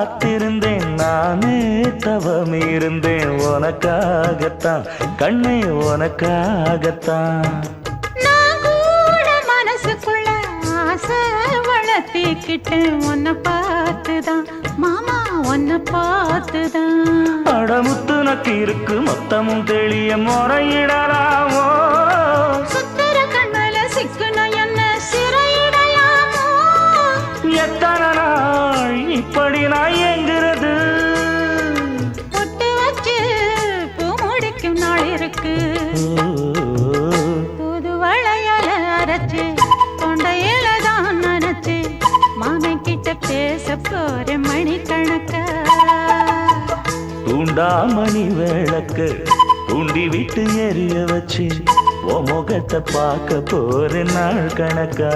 காத்திருந்தேன் நானே தவம் இருந்தேன் உனக்காகத்தான் கண்ணே உனக்காகத்தான் நான் கூட மனசுக்குள்ள ஆசை வளர்த்திக்கிட்டேன் உன்னை பார்த்துதான் மாமா உன்னை பார்த்துதான் அடமுத்து நக்கு இருக்கு மொத்தமும் தெளிய முறையிடலாமோ சுத்தர கண்ணுல சிக்குன என்ன சிறையிடலாமோ எத்தனை நாள் இப்படி நான் எங்கிறது பொட்டு வச்சு பூ முடிக்கும் நாள் இருக்கு புது வளையல அரைச்சு தொண்டையில தான் நினைச்சு மாமன் கிட்ட பேச போற மணிக்கணக்கா தூண்டாமணி விளக்கு தூண்டி விட்டு எரிய வச்சு உன் முகத்தை பார்க்க போற நாள் கணக்கா